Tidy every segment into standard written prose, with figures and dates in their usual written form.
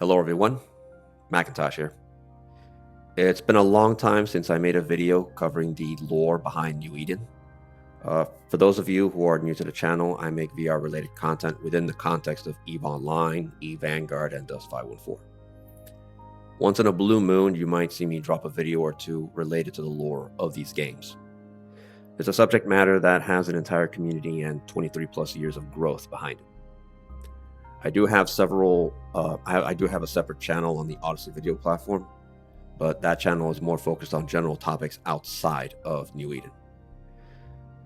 Hello everyone, Macintosh here. It's been a long time since I made a video covering the lore behind New Eden. For those of you who are new to the channel, I make VR related content within the context of EVE Online, EVE Vanguard, and Dust 514. Once in a blue moon, you might see me drop a video or two related to the lore of these games. It's a subject matter that has an entire community and 23 plus years of growth behind it. I do have a separate channel on the Odyssey video platform, but that channel is more focused on general topics outside of New Eden.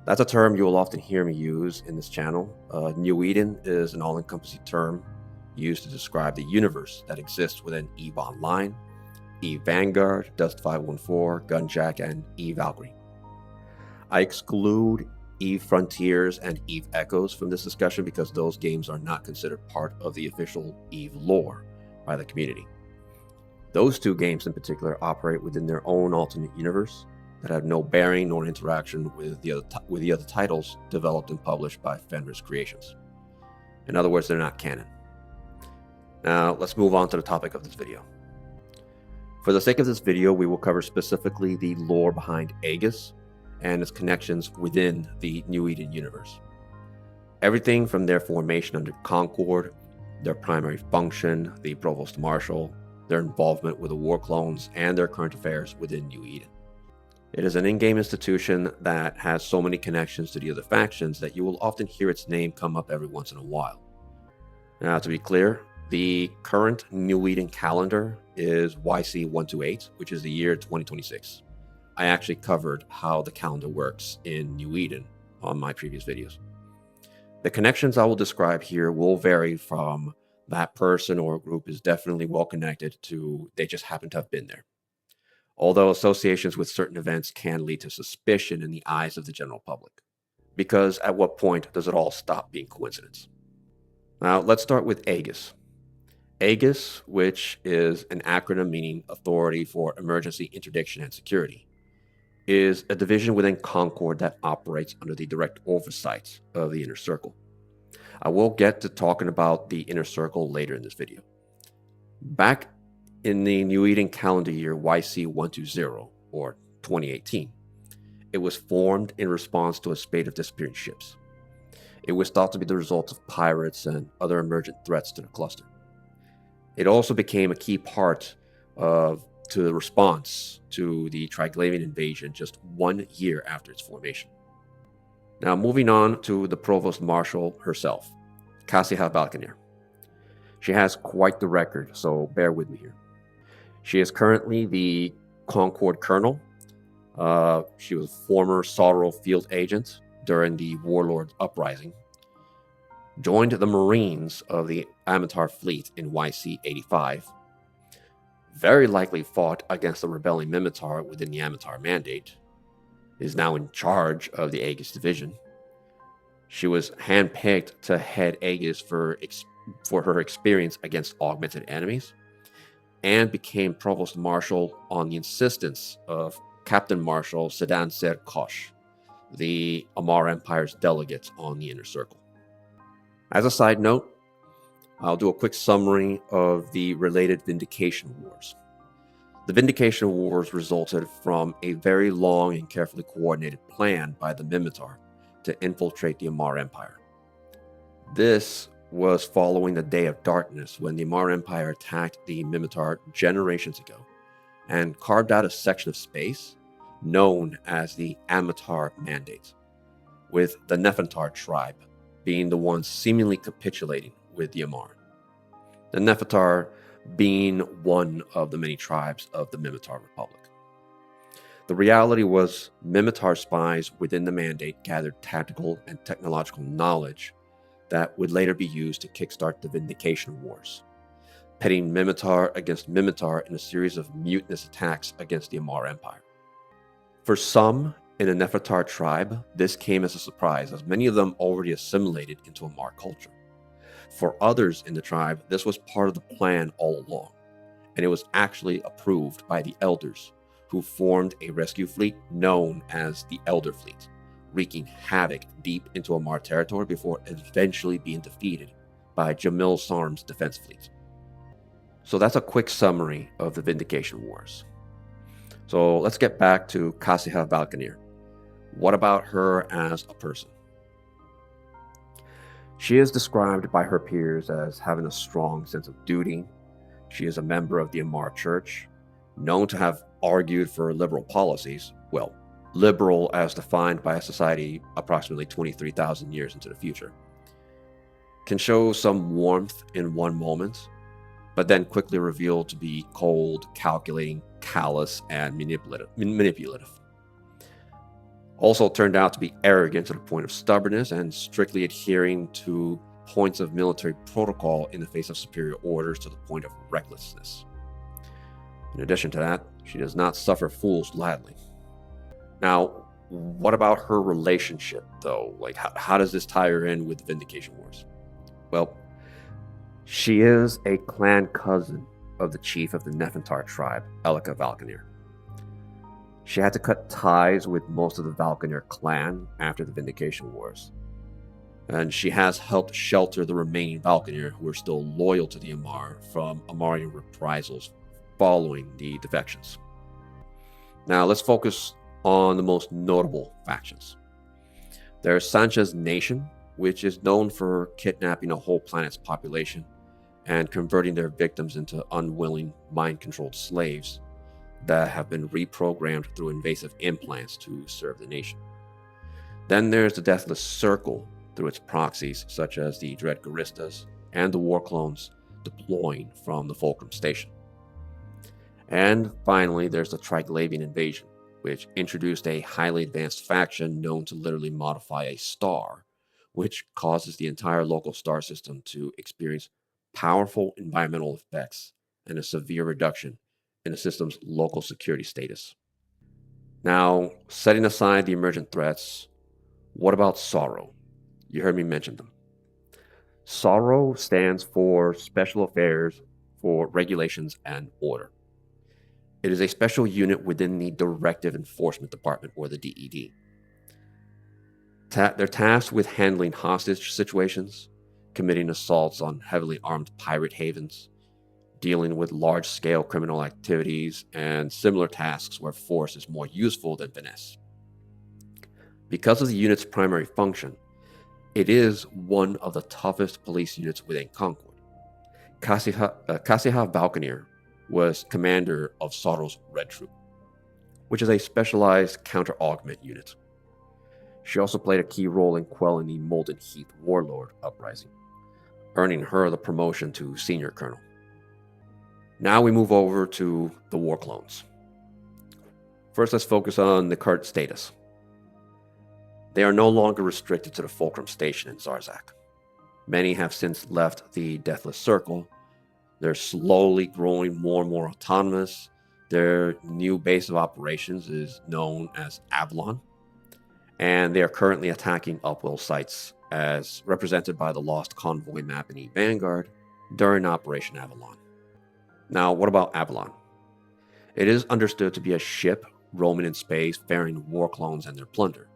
That's a term you will often hear me use in this channel. New Eden is an all-encompassing term used to describe the universe that exists within EVE Online, EVE Vanguard, Dust 514, Gunjack, and EVE Valkyrie. I exclude EVE Frontiers and EVE Echoes from this discussion because those games are not considered part of the official EVE lore by the community. Those two games in particular operate within their own alternate universe that have no bearing nor interaction with the other titles developed and published by Fenris Creations. In other words, they're not canon. Now, let's move on to the topic of this video. For the sake of this video, we will cover specifically the lore behind AEGIS and its connections within the New Eden universe. Everything from their formation under Concord, their primary function, the Provost Marshal, their involvement with the Warclones, and their current affairs within New Eden. It is an in-game institution that has so many connections to the other factions that you will often hear its name come up every once in a while. Now, to be clear, the current New Eden calendar is YC128, which is the year 2026. I actually covered how the calendar works in New Eden on my previous videos. The connections I will describe here will vary from that person or group is definitely well connected to they just happen to have been there. Although associations with certain events can lead to suspicion in the eyes of the general public. Because at what point does it all stop being coincidence? Now let's start with AEGIS. AEGIS, which is an acronym meaning Authority for Emergency Interdiction and Security, is a division within Concord that operates under the direct oversight of the Inner Circle. I will get to talking about the Inner Circle later in this video. Back in the New Eden calendar year YC120, or 2018, it was formed in response to a spate of disappearing ships. It was thought to be the result of pirates and other emergent threats to the cluster. It also became a key part to the response to the Triglavian invasion just 1 year after its formation. Now, moving on to the Provost Marshal herself, Cassia Balkanir. She has quite the record, so bear with me here. She is currently the Concord Colonel. She was a former Sorrow field agent during the Warlord Uprising. Joined the Marines of the Amatar Fleet in YC-85. Very likely fought against the rebelling Mimitar within the Amatar Mandate, is now in charge of the AEGIS division. She was handpicked to head AEGIS for her experience against augmented enemies, and became Provost Marshal on the insistence of Captain Marshal Sedan Ser Kosh, the Amar Empire's delegate on the Inner Circle. As a side note, I'll do a quick summary of the related Vindication Wars. The Vindication Wars resulted from a very long and carefully coordinated plan by the Mimitar to infiltrate the Amar Empire. This was following the Day of Darkness when the Amar Empire attacked the Mimitar generations ago and carved out a section of space known as the Amatar Mandate, with the Nefantar tribe being the ones seemingly capitulating with the Amar. The Nefantar being one of the many tribes of the Mimitar Republic. The reality was Mimitar spies within the Mandate gathered tactical and technological knowledge that would later be used to kickstart the Vindication Wars, pitting Mimitar against Mimitar in a series of mutinous attacks against the Amar Empire. For some in the Nefantar tribe, this came as a surprise, as many of them already assimilated into Amar culture. For others in the tribe, this was part of the plan all along, and it was actually approved by the elders, who formed a rescue fleet known as the Elder Fleet, wreaking havoc deep into Amar territory before eventually being defeated by Jamil Sarm's defense fleet. So that's a quick summary of the Vindication Wars. So let's get back to Kasiha Valkanir. What about her as a person? She is described by her peers as having a strong sense of duty. She is a member of the Amar Church, known to have argued for liberal policies, well, liberal as defined by a society approximately 23,000 years into the future. Can show some warmth in one moment, but then quickly revealed to be cold, calculating, callous, and manipulative. Also turned out to be arrogant to the point of stubbornness and strictly adhering to points of military protocol in the face of superior orders to the point of recklessness. In addition to that, she does not suffer fools gladly. Now, what about her relationship, though? Like, how does this tie her in with the Vindication Wars? Well, she is a clan cousin of the chief of the Nefantar tribe, Elika Valkanir. She had to cut ties with most of the Valkanir clan after the Vindication Wars, and she has helped shelter the remaining Valkanir who are still loyal to the Amar from Amarian reprisals following the defections. Now let's focus on the most notable factions. There's Sanchez Nation, which is known for kidnapping a whole planet's population and converting their victims into unwilling, mind-controlled slaves that have been reprogrammed through invasive implants to serve the nation. Then there's the Deathless Circle through its proxies, such as the Dread Guristas and the Warclones deploying from the Fulcrum Station. And finally, there's the Triglavian Invasion, which introduced a highly advanced faction known to literally modify a star, which causes the entire local star system to experience powerful environmental effects and a severe reduction in the system's local security status. Now, setting aside the emergent threats, what about Sorrow? You heard me mention them. Sorrow stands for Special Affairs for Regulations and Order. It is a special unit within the Directive Enforcement Department, or the DED. They're tasked with handling hostage situations, committing assaults on heavily armed pirate havens, dealing with large-scale criminal activities, and similar tasks where force is more useful than finesse. Because of the unit's primary function, it is one of the toughest police units within Concord. Kasiha Valkanir was commander of Sorrow's Red Troop, which is a specialized counter-augment unit. She also played a key role in quelling the Molten Heath Warlord uprising, earning her the promotion to Senior Colonel. Now we move over to the Warclones. First, let's focus on the current status. They are no longer restricted to the Fulcrum Station in Zarzak. Many have since left the Deathless Circle. They're slowly growing more and more autonomous. Their new base of operations is known as Avalon, and they are currently attacking Upwell sites as represented by the Lost Convoy map in Vanguard during Operation Avalon. Now, what about Avalon? It is understood to be a ship roaming in space, ferrying Warclones and their plunder.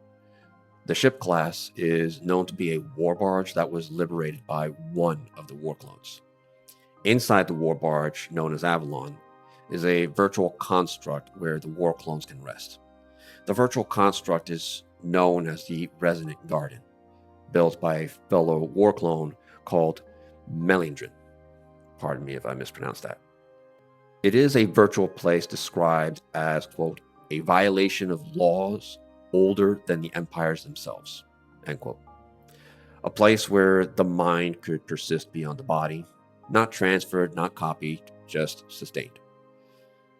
The ship class is known to be a war barge that was liberated by one of the Warclones. Inside the war barge, known as Avalon, is a virtual construct where the Warclones can rest. The virtual construct is known as the Resonant Garden, built by a fellow Warclone called Melindrin. Pardon me if I mispronounced that. It is a virtual place described as, quote, a violation of laws older than the empires themselves, end quote. A place where the mind could persist beyond the body, not transferred, not copied, just sustained.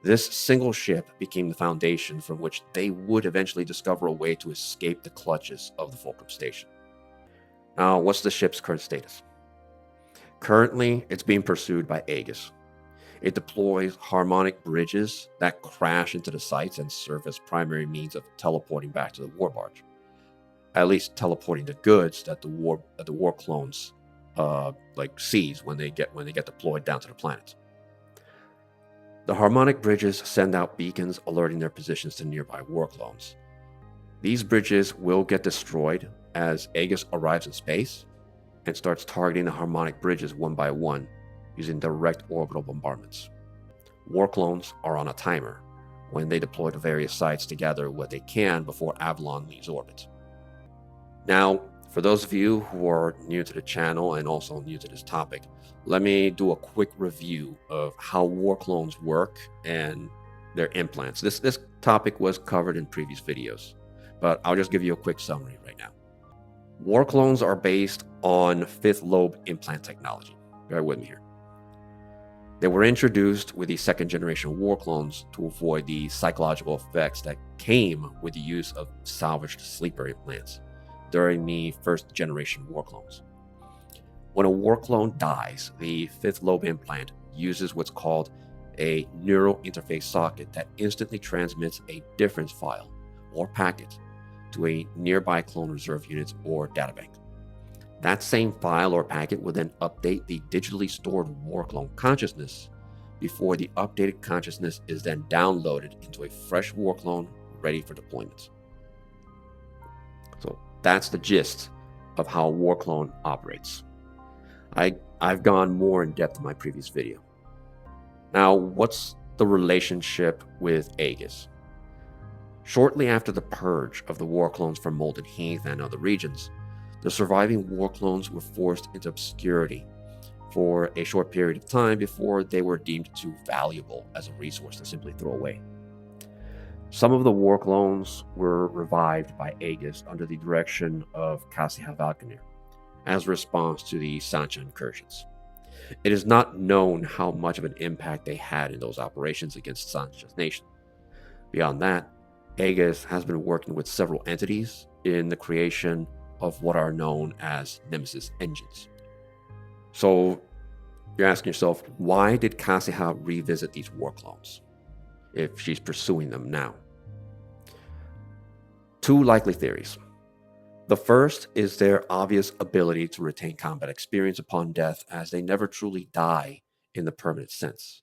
This single ship became the foundation from which they would eventually discover a way to escape the clutches of the Fulcrum Station. Now, what's the ship's current status? Currently, it's being pursued by AEGIS. It deploys harmonic bridges that crash into the sites and serve as primary means of teleporting back to the war barge. At least teleporting the goods that the Warclones seize when they get deployed down to the planet. The harmonic bridges send out beacons alerting their positions to nearby Warclones. These bridges will get destroyed as AEGIS arrives in space and starts targeting the harmonic bridges one by one using direct orbital bombardments. Warclones are on a timer when they deploy to various sites to gather what they can before Avalon leaves orbit. Now, for those of you who are new to the channel and also new to this topic, let me do a quick review of how Warclones work and their implants. This topic was covered in previous videos, but I'll just give you a quick summary right now. Warclones are based on fifth lobe implant technology. Bear with me here. They were introduced with the second generation Warclones to avoid the psychological effects that came with the use of salvaged sleeper implants during the first generation Warclones. When a Warclone dies, the fifth lobe implant uses what's called a neural interface socket that instantly transmits a difference file or packet to a nearby clone reserve unit or databank. That same file or packet will then update the digitally stored Warclone consciousness before the updated consciousness is then downloaded into a fresh Warclone ready for deployment. So that's the gist of how Warclone operates. I've gone more in depth in my previous video. Now, what's the relationship with AEGIS? Shortly after the purge of the Warclones from Molten Heath and other regions, the surviving Warclones were forced into obscurity for a short period of time before they were deemed too valuable as a resource to simply throw away. Some of the Warclones were revived by AEGIS under the direction of Cassia Valkenir as a response to the Sancha incursions. It is not known how much of an impact they had in those operations against Sancha's nation. Beyond that, AEGIS has been working with several entities in the creation of what are known as Nemesis engines. So you're asking yourself, why did Cassia revisit these Warclones if she's pursuing them now? Two likely theories. The first is their obvious ability to retain combat experience upon death, as they never truly die in the permanent sense.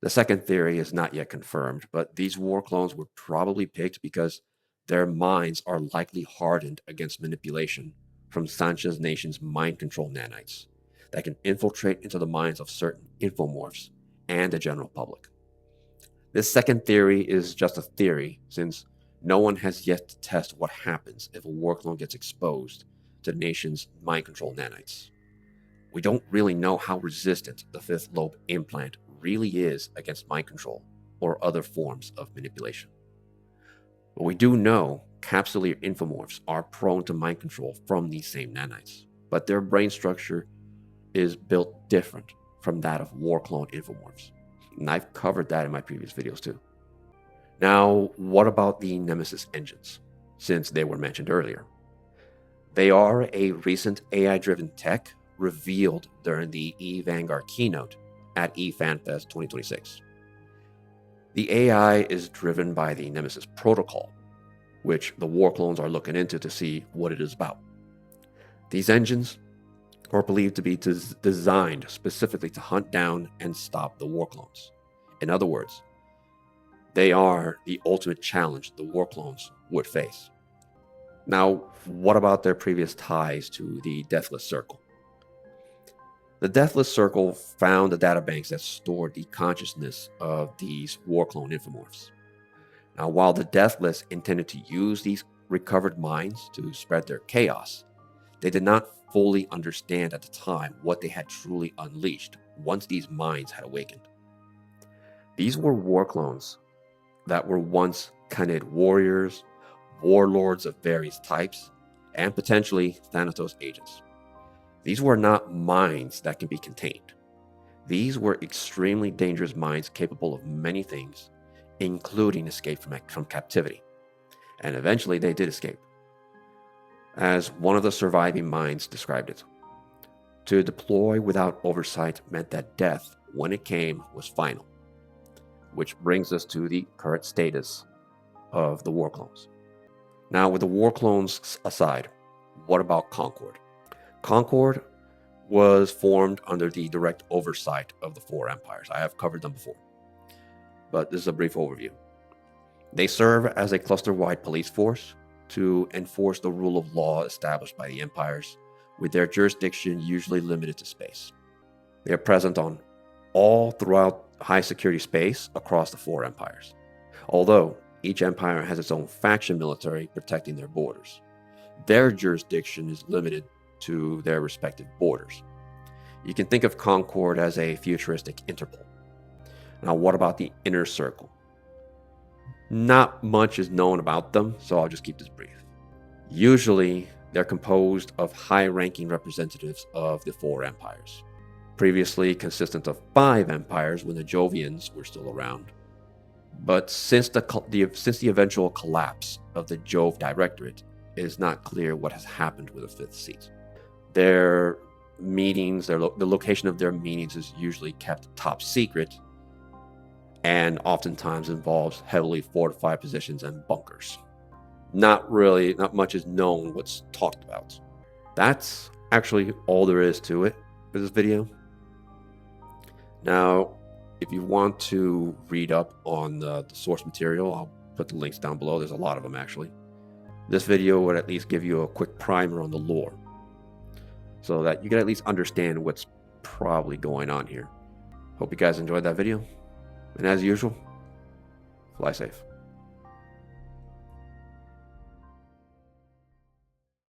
The second theory is not yet confirmed, but these Warclones were probably picked because their minds are likely hardened against manipulation from Sancha's nation's mind control nanites that can infiltrate into the minds of certain infomorphs and the general public. This second theory is just a theory, since no one has yet to test what happens if a Warclone gets exposed to the nation's mind control nanites. We don't really know how resistant the fifth lobe implant really is against mind control or other forms of manipulation. But we do know capsuleer infomorphs are prone to mind control from these same nanites, but their brain structure is built different from that of Warclone infomorphs. And I've covered that in my previous videos too. Now, what about the Nemesis engines, since they were mentioned earlier? They are a recent AI-driven tech revealed during the Vanguard keynote at eFanFest 2026. The AI is driven by the Nemesis protocol, which the Warclones are looking into to see what it is about. These engines are believed to be designed specifically to hunt down and stop the Warclones. In other words, they are the ultimate challenge the Warclones would face. Now, what about their previous ties to the Deathless Circle? The Deathless Circle found the databanks that stored the consciousness of these Warclone infomorphs. Now, while the Deathless intended to use these recovered minds to spread their chaos, they did not fully understand at the time what they had truly unleashed once these minds had awakened. These were Warclones that were once Khanid warriors, warlords of various types, and potentially Thanatos agents. These were not minds that can be contained. These were extremely dangerous minds capable of many things, including escape from captivity. And eventually they did escape. As one of the surviving minds described it, to deploy without oversight meant that death, when it came, was final. Which brings us to the current status of the Warclones. Now, with the Warclones aside, what about Concord? Concord was formed under the direct oversight of the four empires. I have covered them before, but this is a brief overview. They serve as a cluster-wide police force to enforce the rule of law established by the empires, with their jurisdiction usually limited to space. They are present on all throughout high security space across the 4 empires, although each empire has its own faction military protecting their borders. Their jurisdiction is limited to their respective borders. You can think of Concord as a futuristic Interpol. Now, what about the Inner Circle? Not much is known about them, so I'll just keep this brief. Usually, they're composed of high-ranking representatives of the 4 empires, previously consistent of 5 empires when the Jovians were still around. But since the eventual collapse of the Jove Directorate, it is not clear what has happened with the 5th seat. Their meetings, the location of their meetings is usually kept top secret, and oftentimes involves heavily fortified positions and bunkers. Not much is known what's talked about. That's actually all there is to it for this video. Now, if you want to read up on the source material, I'll put the links down below. There's a lot of them, actually. This video would at least give you a quick primer on the lore, so that you can at least understand what's probably going on here. Hope you guys enjoyed that video. And as usual, fly safe.